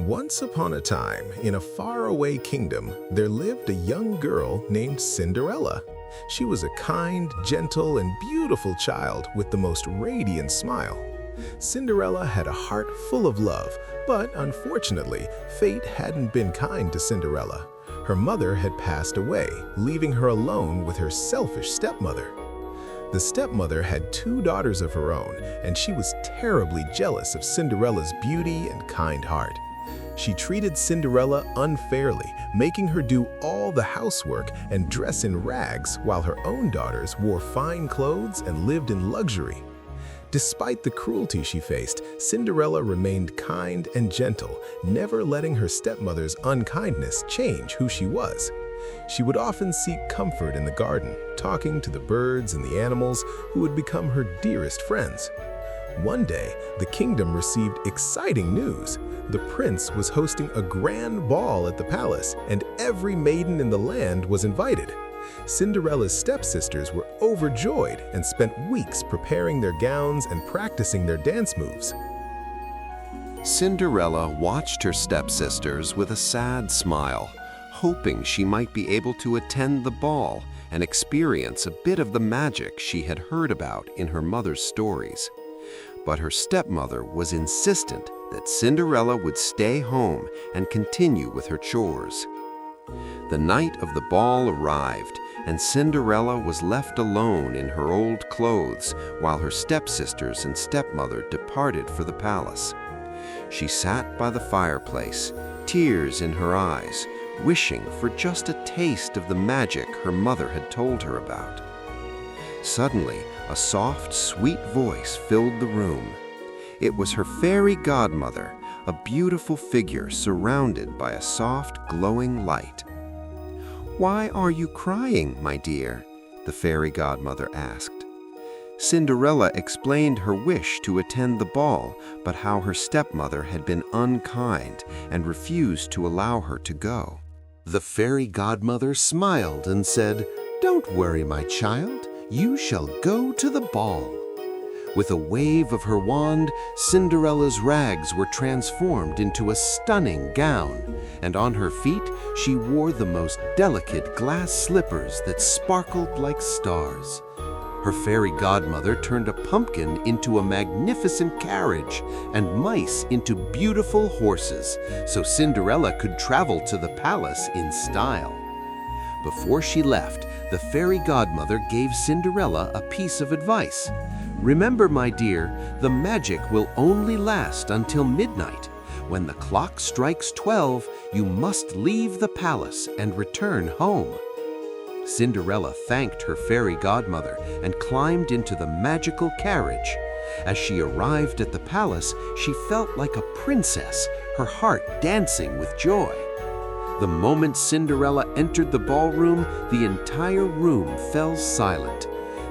Once upon a time, in a faraway kingdom, there lived a young girl named Cinderella. She was a kind, gentle, and beautiful child with the most radiant smile. Cinderella had a heart full of love, but unfortunately, fate hadn't been kind to Cinderella. Her mother had passed away, leaving her alone with her selfish stepmother. The stepmother had two daughters of her own, and she was terribly jealous of Cinderella's beauty and kind heart. She treated Cinderella unfairly, making her do all the housework and dress in rags while her own daughters wore fine clothes and lived in luxury. Despite the cruelty she faced, Cinderella remained kind and gentle, never letting her stepmother's unkindness change who she was. She would often seek comfort in the garden, talking to the birds and the animals who would become her dearest friends. One day, the kingdom received exciting news. The prince was hosting a grand ball at the palace, and every maiden in the land was invited. Cinderella's stepsisters were overjoyed and spent weeks preparing their gowns and practicing their dance moves. Cinderella watched her stepsisters with a sad smile, hoping she might be able to attend the ball and experience a bit of the magic she had heard about in her mother's stories. But her stepmother was insistent that Cinderella would stay home and continue with her chores. The night of the ball arrived, and Cinderella was left alone in her old clothes while her stepsisters and stepmother departed for the palace. She sat by the fireplace, tears in her eyes, wishing for just a taste of the magic her mother had told her about. Suddenly, a soft, sweet voice filled the room. It was her fairy godmother, a beautiful figure surrounded by a soft, glowing light. "Why are you crying, my dear?" the fairy godmother asked. Cinderella explained her wish to attend the ball, but how her stepmother had been unkind and refused to allow her to go. The fairy godmother smiled and said, "Don't worry, my child. You shall go to the ball." With a wave of her wand, Cinderella's rags were transformed into a stunning gown, and on her feet she wore the most delicate glass slippers that sparkled like stars. Her fairy godmother turned a pumpkin into a magnificent carriage and mice into beautiful horses, so Cinderella could travel to the palace in style. Before she left, the fairy godmother gave Cinderella a piece of advice. "Remember, my dear, the magic will only last until midnight. When the clock strikes 12, you must leave the palace and return home." Cinderella thanked her fairy godmother and climbed into the magical carriage. As she arrived at the palace, she felt like a princess, her heart dancing with joy. The moment Cinderella entered the ballroom, the entire room fell silent.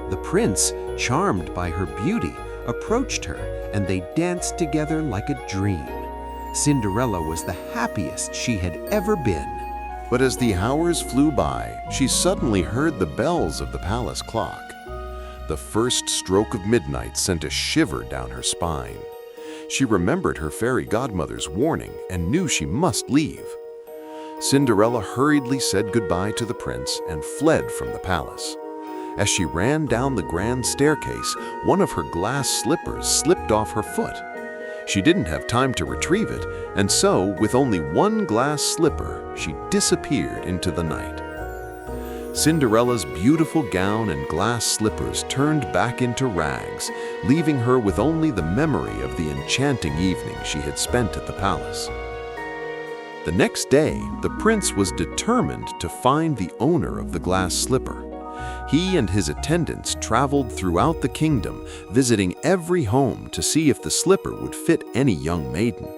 The prince, charmed by her beauty, approached her, and they danced together like a dream. Cinderella was the happiest she had ever been. But as the hours flew by, she suddenly heard the bells of the palace clock. The first stroke of midnight sent a shiver down her spine. She remembered her fairy godmother's warning and knew she must leave. Cinderella hurriedly said goodbye to the prince and fled from the palace. As she ran down the grand staircase, one of her glass slippers slipped off her foot. She didn't have time to retrieve it, and so, with only one glass slipper, she disappeared into the night. Cinderella's beautiful gown and glass slippers turned back into rags, leaving her with only the memory of the enchanting evening she had spent at the palace. The next day, the prince was determined to find the owner of the glass slipper. He and his attendants traveled throughout the kingdom, visiting every home to see if the slipper would fit any young maiden.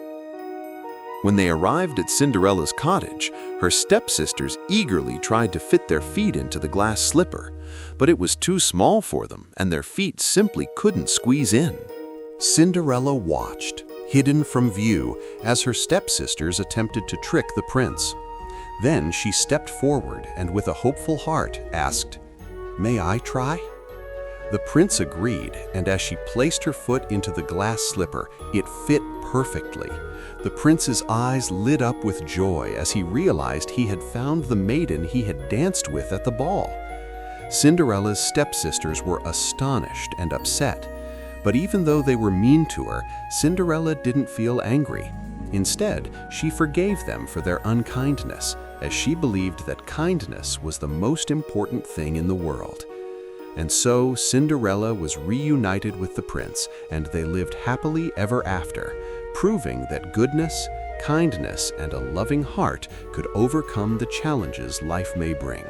When they arrived at Cinderella's cottage, her stepsisters eagerly tried to fit their feet into the glass slipper, but it was too small for them, and their feet simply couldn't squeeze in. Cinderella watched, hidden from view, as her stepsisters attempted to trick the prince. Then she stepped forward and with a hopeful heart asked, "May I try?" The prince agreed, and as she placed her foot into the glass slipper, it fit perfectly. The prince's eyes lit up with joy as he realized he had found the maiden he had danced with at the ball. Cinderella's stepsisters were astonished and upset, but even though they were mean to her, Cinderella didn't feel angry. Instead, she forgave them for their unkindness, as she believed that kindness was the most important thing in the world. And so Cinderella was reunited with the prince, and they lived happily ever after, proving that goodness, kindness, and a loving heart could overcome the challenges life may bring.